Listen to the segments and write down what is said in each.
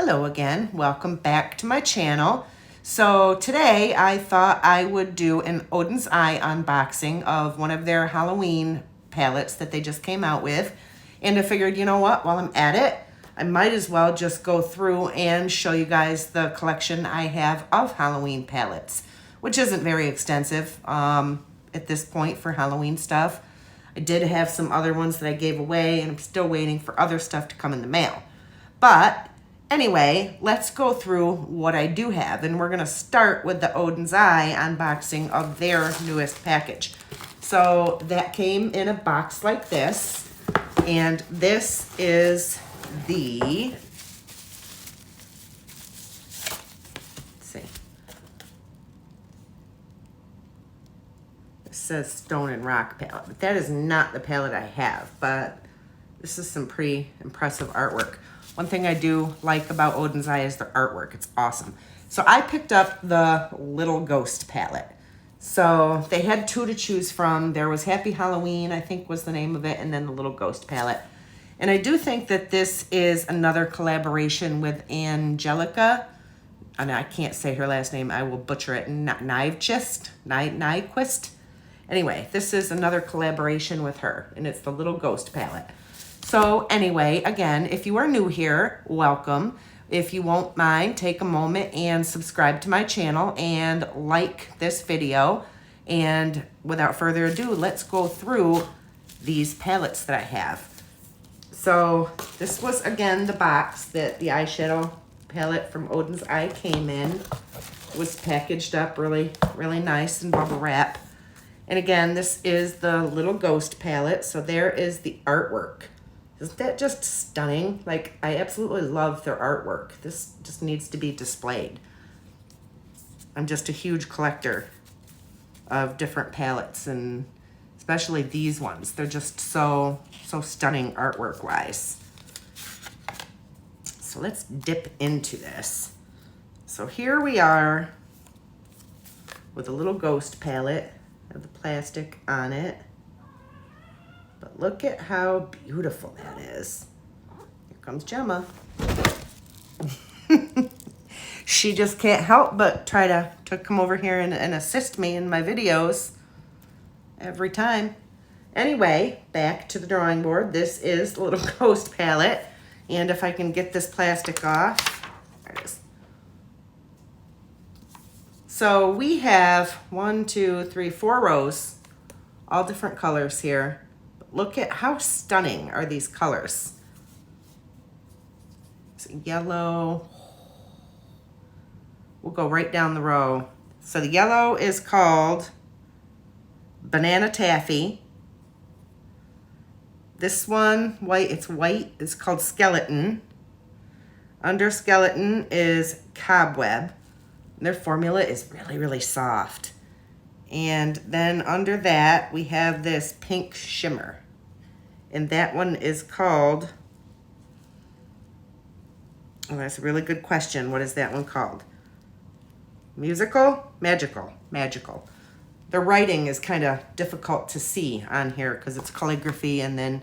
Hello again, welcome back to my channel. So today I thought I would do an Odin's Eye unboxing of one of their Halloween palettes that they just came out with. And I figured, you know what, while I'm at it, I might as well just go through and show you guys the collection I have of Halloween palettes, which isn't very extensive at this point for Halloween stuff. I did have some other ones that I gave away, and I'm still waiting for other stuff to come in the mail. But anyway, let's go through what I do have, and we're going to start with the Odin's Eye unboxing of their newest package. So that came in a box like this, and this is the, let's see, it says Stone and Rock palette, but that is not the palette I have, but this is some pretty impressive artwork. One thing I do like about Odin's Eye is their artwork. It's awesome. So I picked up the Little Ghost palette. So they had two to choose from. There was Happy Halloween, I think was the name of it, and then the Little Ghost palette. And I do think that this is another collaboration with Angelica. And I can't say her last name. I will butcher it. Nyquist. Anyway, this is another collaboration with her, and it's the Little Ghost palette. So anyway, again, if you are new here, welcome. If you won't mind, take a moment and subscribe to my channel and like this video. And without further ado, let's go through these palettes that I have. So this was, again, the box that the eyeshadow palette from Odin's Eye came in. It was packaged up really, really nice in bubble wrap. And again, this is the Little Ghost palette. So there is the artwork. Isn't that just stunning? Like, I absolutely love their artwork. This just needs to be displayed. I'm just a huge collector of different palettes, and especially these ones. They're just so stunning artwork-wise. So let's dip into this. So here we are with a Little Ghost palette. I have the plastic on it. But look at how beautiful that is. Here comes Gemma. She just can't help but try to come over here and assist me in my videos every time. Anyway, back to the drawing board. This is the Little Ghost palette. And if I can get this plastic off, there it is. So we have 1, 2, 3, 4 rows, all different colors here. Look at how stunning are these colors. It's yellow. We'll go right down the row. So the yellow is called Banana Taffy. This one, white, it's white, is called Skeleton. Under Skeleton is Cobweb. Their formula is really, really soft. And then under that, we have this Pink Shimmer. And that one is called, oh, that's a really good question. What is that one called? Musical? Magical. Magical. The writing is kind of difficult to see on here because it's calligraphy, and then,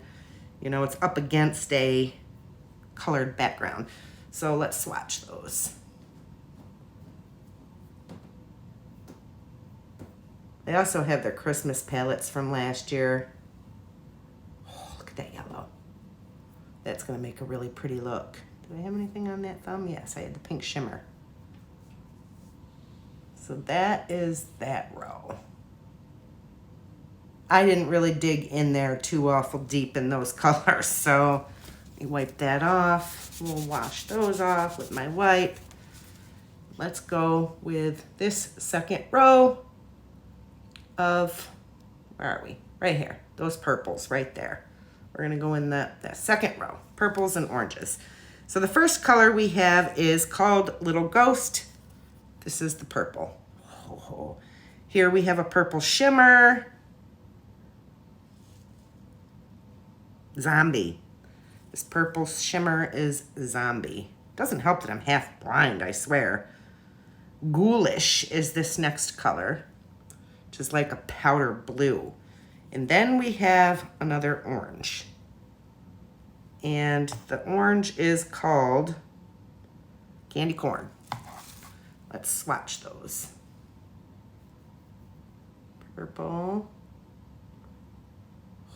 you know, it's up against a colored background. So let's swatch those. They also have their Christmas palettes from last year. Oh, look at that yellow. That's going to make a really pretty look. Do I have anything on that thumb? Yes, I had the Pink Shimmer. So that is that row. I didn't really dig in there too awful deep in those colors, so let me wipe that off. We'll wash those off with my wipe. Let's go with this second row of, where are we? Right here. Those purples right there. We're going to go in the second row, purples and oranges. So the first color we have is called Little Ghost. This is the purple. Oh. Here we have a purple shimmer. Zombie. This purple shimmer is Zombie. Doesn't help that I'm half blind, I swear. Ghoulish is this next color, which is like a powder blue. And then we have another orange. And the orange is called candy corn. Let's swatch those. Purple.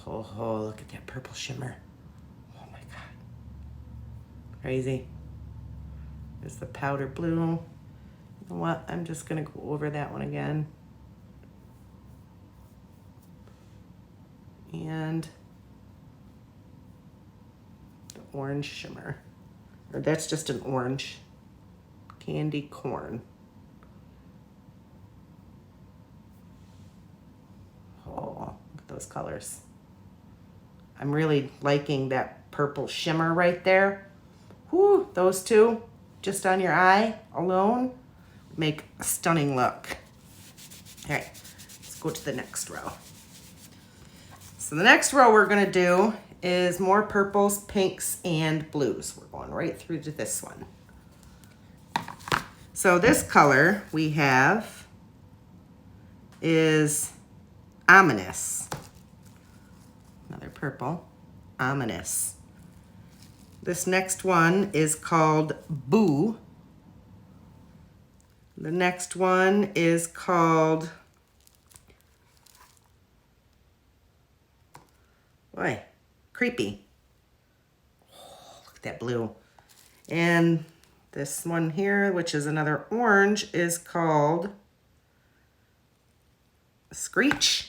Oh, look at that purple shimmer. Oh my God. Crazy. There's the powder blue. You know what? I'm just gonna go over that one again. And the orange shimmer. Or that's just an orange. Candy corn. Oh, look at those colors. I'm really liking that purple shimmer right there. Whew, those two, just on your eye alone, make a stunning look. All right, let's go to the next row. So the next row we're gonna do is more purples, pinks, and blues. We're going right through to this one. So this color we have is Ominous. Another purple, Ominous. This next one is called Boo. The next one is called, boy, Creepy. Oh, look at that blue. And this one here, which is another orange, is called Screech.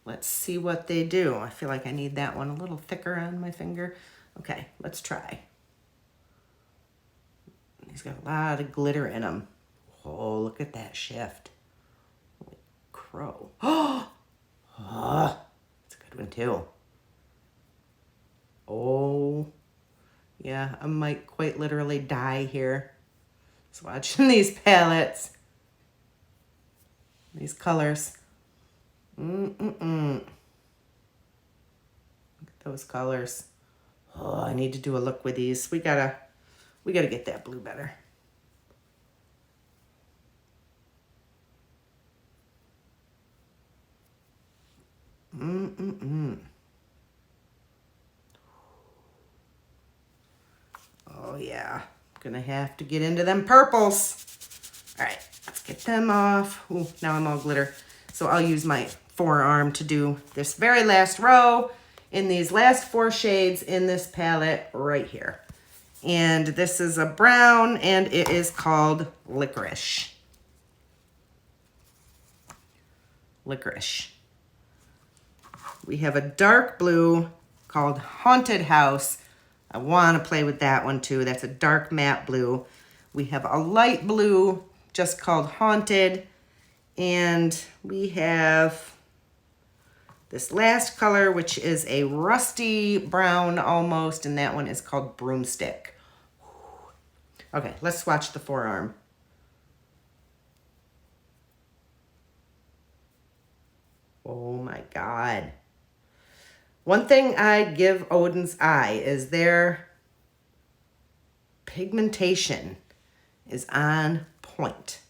Let's see what they do. I feel like I need that one a little thicker on my finger. Okay, let's try. He's got a lot of glitter in him. Oh, look at that shift. Holy crow. Oh, that's a good one too. Oh, yeah, I might quite literally die here. Just watching these palettes. These colors. Look at those colors. Oh, I need to do a look with these. We gotta get that blue better. Oh yeah, gonna have to get into them purples. All right, let's get them off. Ooh, now I'm all glitter. So I'll use my forearm to do this very last row in these last 4 shades in this palette right here. And this is a brown and it is called Licorice. Licorice. We have a dark blue called Haunted House. I want to play with that one too. That's a dark matte blue. We have a light blue just called Haunted. And we have this last color, which is a rusty brown almost, and that one is called Broomstick. Okay, let's swatch the forearm. Oh my God. One thing I give Odin's Eye is their pigmentation is on point.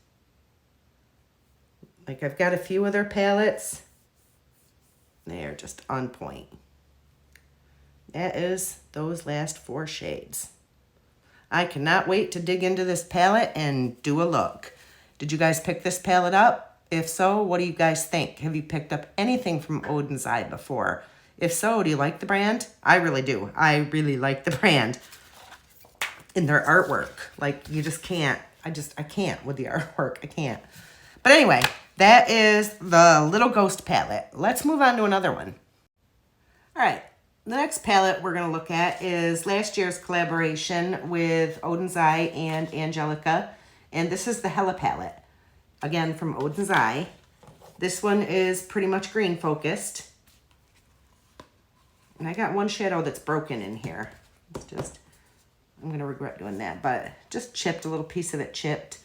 Like I've got a few of their palettes. They are just on point. That is those last 4 shades. I cannot wait to dig into this palette and do a look. Did you guys pick this palette up? If so, what do you guys think? Have you picked up anything from Odin's Eye before? If so, do you like the brand? I really do. I really like the brand. In their artwork. Like you just can't. I can't with the artwork. I can't. But anyway, that is the Little Ghost palette. Let's move on to another one. All right, the next palette we're gonna look at is last year's collaboration with Odin's Eye and Angelica. And this is the Hella palette. Again, from Odin's Eye. This one is pretty much green focused. And I got one shadow that's broken in here. It's just, I'm gonna regret doing that, but just chipped, a little piece of it chipped.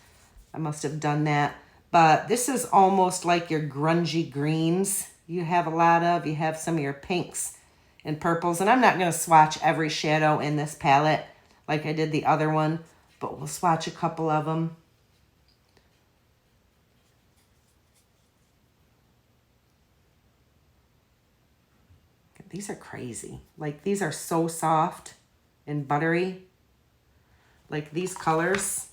I must have done that. But this is almost like your grungy greens you have a lot of. You have some of your pinks and purples. And I'm not going to swatch every shadow in this palette like I did the other one, but we'll swatch a couple of them. These are crazy. Like, these are so soft. and buttery. Like these colors.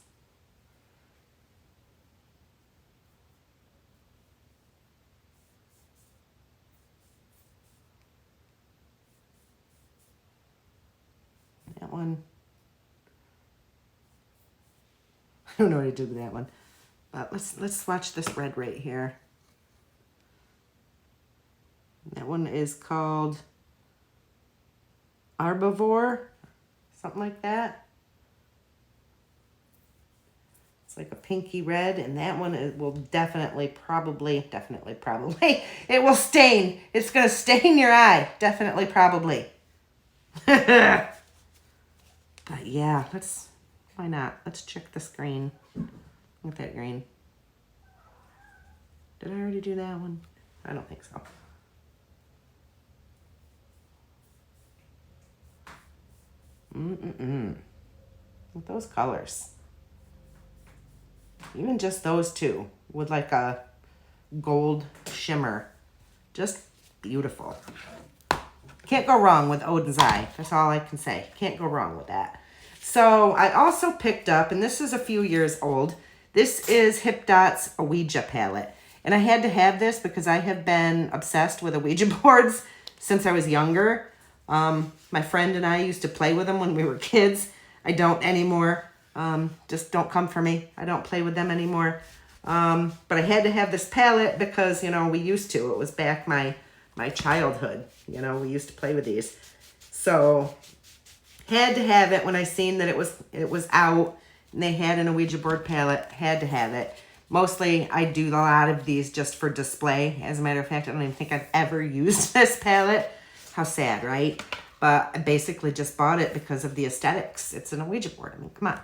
That one. I don't know what to do with that one. But let's swatch this red right here. That one is called Arbivore, something like that. It's like a pinky red, and that one will definitely, probably, it will stain. It's going to stain your eye. Definitely, probably. But yeah, why not? Let's check this green. Look at that green. Did I already do that one? I don't think so. With those colors. Even just those two with like a gold shimmer. Just beautiful. Can't go wrong with Odin's Eye. That's all I can say. Can't go wrong with that. So I also picked up, and this is a few years old, this is Hip Dot's Ouija palette. And I had to have this because I have been obsessed with Ouija boards since I was younger. My friend and I used to play with them when we were kids. I don't anymore. Just don't come for me. I don't play with them anymore. But I had to have this palette because, you know, we used to. It was back my childhood. You know, we used to play with these. So had to have it when I seen that it was out and they had an Ouija board palette. Had to have it. Mostly I do a lot of these just for display. As a matter of fact, I don't even think I've ever used this palette. How sad, right? But I basically just bought it because of the aesthetics. It's an Ouija board. I mean, come on.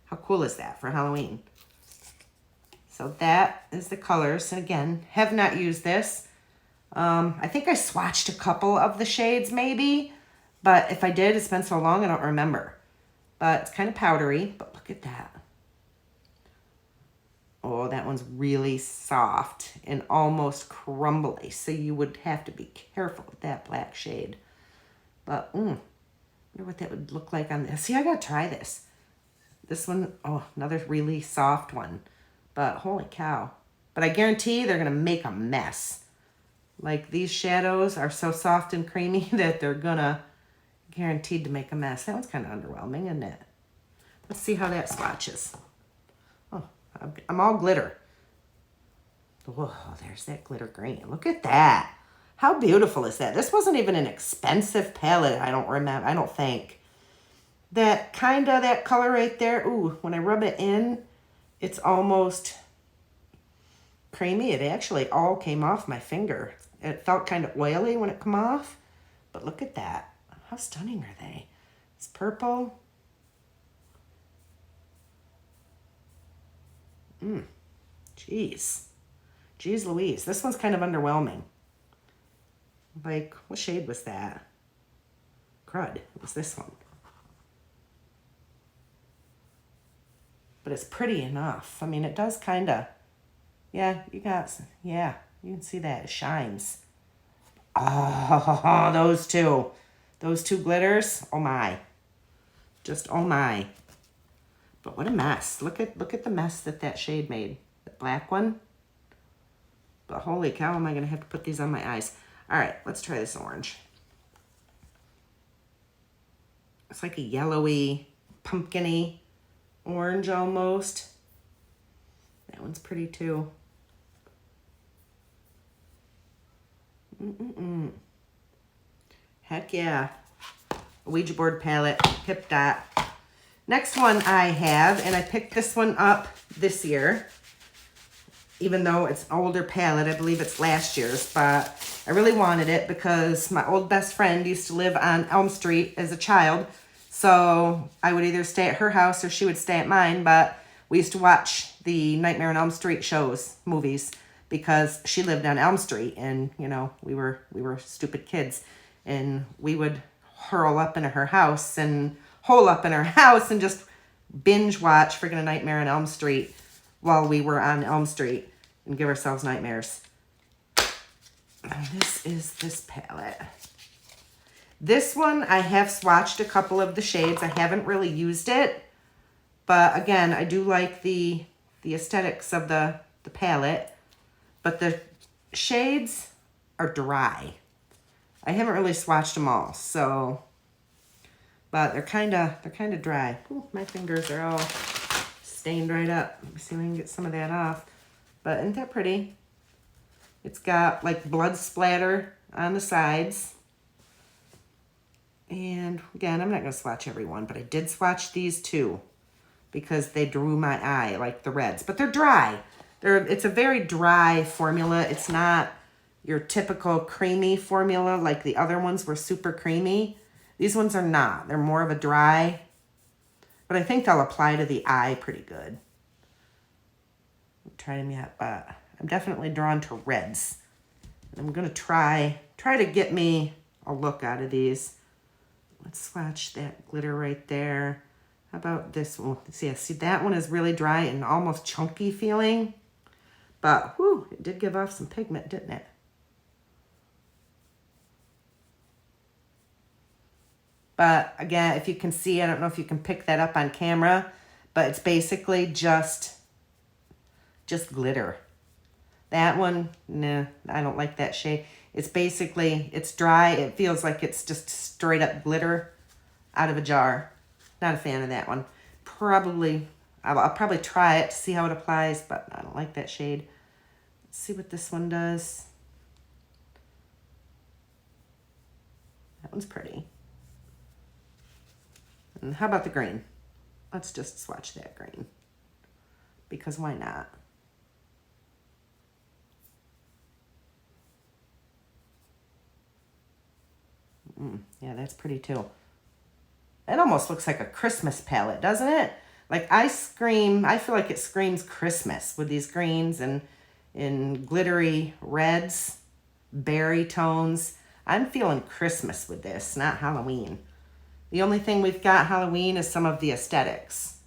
How cool is that for Halloween? So that is the colors. And again, have not used this. I think I swatched a couple of the shades maybe. But if I did, it's been so long, I don't remember. But it's kind of powdery. But look at that. Oh, that one's really soft and almost crumbly. So you would have to be careful with that black shade. But, I wonder what that would look like on this. See, I got to try this. This one, oh, another really soft one. But holy cow. But I guarantee they're going to make a mess. Like these shadows are so soft and creamy that they're going to guaranteed to make a mess. That one's kind of underwhelming, isn't it? Let's see how that swatches. Oh, I'm all glitter. Whoa, there's that glitter green. Look at that. How beautiful is that? This wasn't even an expensive palette, I don't think. That color right there, ooh, when I rub it in, it's almost creamy. It actually all came off my finger. It felt kind of oily when it come off, but look at that. How stunning are they? It's purple. Jeez. Jeez Louise. This one's kind of underwhelming. Like, what shade was that? Crud. It was this one. But it's pretty enough. I mean, it does kind of... Yeah, you can see that. It shines. Oh, those two. Those two glitters. Oh, my. Just, oh, my. But what a mess. Look at the mess that shade made. The black one. But holy cow, am I going to have to put these on my eyes. All right, let's try this orange. It's like a yellowy, pumpkin-y orange almost. That one's pretty too. Heck yeah. A Ouija board palette, Hip Dot. Next one I have, and I picked this one up this year, even though it's an older palette. I believe it's last year's, but I really wanted it because my old best friend used to live on Elm Street as a child. So I would either stay at her house or she would stay at mine, but we used to watch the Nightmare on Elm Street movies, because she lived on Elm Street, and, you know, we were stupid kids, and we would hole up in her house and just binge watch freaking A Nightmare on Elm Street while we were on Elm Street and give ourselves nightmares. And this is this palette. This one, I have swatched a couple of the shades. I haven't really used it. But again, I do like the aesthetics of the palette. But the shades are dry. I haven't really swatched them all, so... But they're kind of dry. Ooh, my fingers are all stained right up. Let me see if I can get some of that off. But isn't that pretty? It's got like blood splatter on the sides. And again, I'm not going to swatch every one, but I did swatch these two because they drew my eye, like the reds. But they're dry. It's a very dry formula. It's not your typical creamy formula like the other ones were super creamy. These ones are not. They're more of a dry, but I think they'll apply to the eye pretty good. I haven't tried them yet, but I'm definitely drawn to reds. And I'm going to try to get me a look out of these. Let's swatch that glitter right there. How about this one? See, that one is really dry and almost chunky feeling. But, whew, it did give off some pigment, didn't it? But, again, if you can see, I don't know if you can pick that up on camera, but it's basically just glitter. That one, nah, I don't like that shade. It's basically, it's dry. It feels like it's just straight up glitter out of a jar. Not a fan of that one. I'll probably try it to see how it applies, but I don't like that shade. Let's see what this one does. That one's pretty. And how about the green? Let's just swatch that green. Because why not? Yeah, that's pretty too. It almost looks like a Christmas palette, doesn't it? Like I feel like it screams Christmas with these greens and in glittery reds, berry tones. I'm feeling Christmas with this, not Halloween. The only thing we've got Halloween is some of the aesthetics.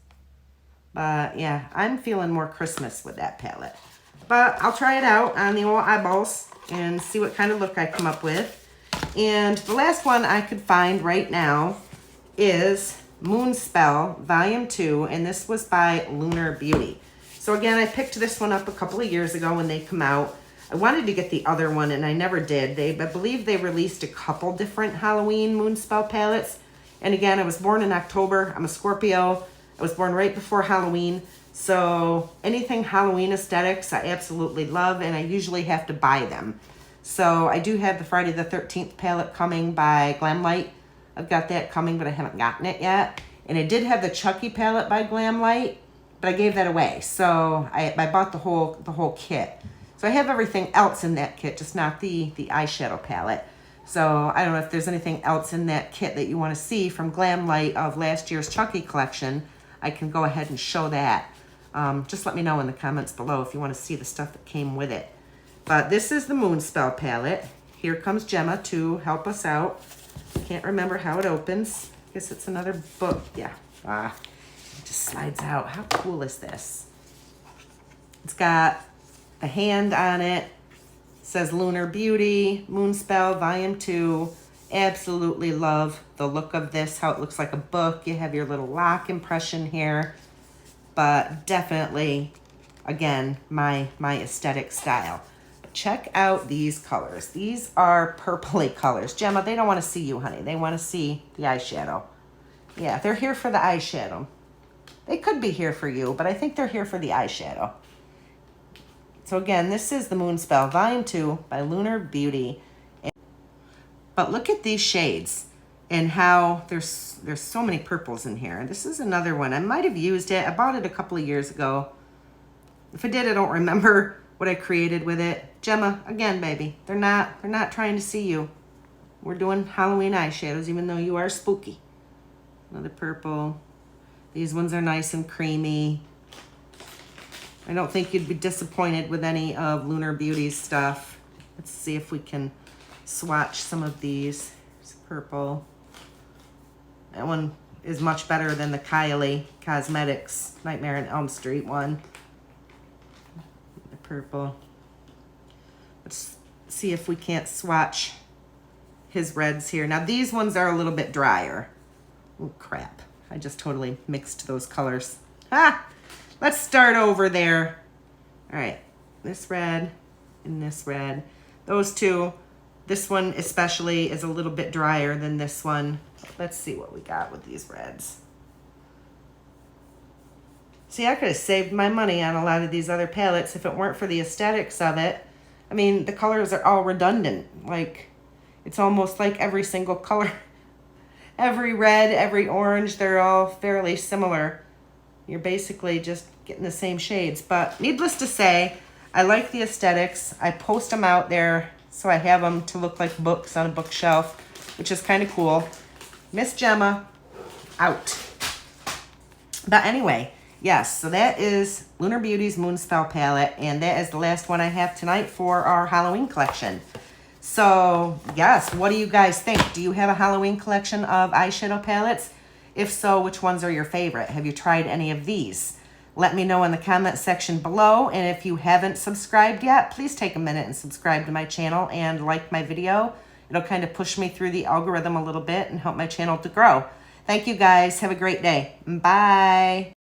But yeah, I'm feeling more Christmas with that palette. But I'll try it out on the old eyeballs and see what kind of look I come up with. And the last one I could find right now is Moonspell Volume 2, and this was by Lunar Beauty. So again, I picked this one up a couple of years ago when they come out. I wanted to get the other one, and I never did. I believe they released a couple different Halloween Moonspell palettes. And again, I was born in October. I'm a Scorpio. I was born right before Halloween. So anything Halloween aesthetics, I absolutely love, and I usually have to buy them. So I do have the Friday the 13th palette coming by Glamlight. I've got that coming, but I haven't gotten it yet. And I did have the Chucky palette by Glamlight, but I gave that away. So I bought the whole kit. So I have everything else in that kit, just not the eyeshadow palette. So I don't know if there's anything else in that kit that you want to see from Glamlight of last year's Chucky collection. I can go ahead and show that. Just let me know in the comments below if you want to see the stuff that came with it. But this is the Moonspell palette. Here comes Gemma to help us out. Can't remember how it opens. I guess it's another book. Yeah. It just slides out. How cool is this? It's got a hand on it. It says Lunar Beauty, Moonspell, Volume 2. Absolutely love the look of this, how it looks like a book. You have your little lock impression here. But definitely, again, my aesthetic style. Check out these colors. These are purpley colors. Gemma, they don't want to see you, honey. They want to see the eyeshadow. Yeah, they're here for the eyeshadow. They could be here for you, but I think they're here for the eyeshadow. So again, this is the Moonspell Volume 2 by Lunar Beauty. But look at these shades and how there's so many purples in here. This is another one. I might have used it. I bought it a couple of years ago. If I did, I don't remember what I created with it. Gemma, again, baby, they're not trying to see you. We're doing Halloween eyeshadows, even though you are spooky. Another purple. These ones are nice and creamy. I don't think you'd be disappointed with any of Lunar Beauty's stuff. Let's see if we can swatch some of these. It's purple. That one is much better than the Kylie Cosmetics Nightmare on Elm Street one. The purple. Let's see if we can't swatch his reds here. Now these ones are a little bit drier. Oh crap, I just totally mixed those colors. Let's start over there. All right, this red and this red. Those two, this one especially is a little bit drier than this one. Let's see what we got with these reds. See, I could have saved my money on a lot of these other palettes if it weren't for the aesthetics of it. I mean, the colors are all redundant. Like, it's almost like every single color, every red, every orange, they're all fairly similar. You're basically just getting the same shades. But needless to say, I like the aesthetics. I post them out there so I have them to look like books on a bookshelf, which is kind of cool. Miss Gemma, out. But anyway, yes, so that is Lunar Beauty's Moonspell palette, and that is the last one I have tonight for our Halloween collection. So, yes, what do you guys think? Do you have a Halloween collection of eyeshadow palettes? If so, which ones are your favorite? Have you tried any of these? Let me know in the comment section below, and if you haven't subscribed yet, please take a minute and subscribe to my channel and like my video. It'll kind of push me through the algorithm a little bit and help my channel to grow. Thank you guys. Have a great day. Bye.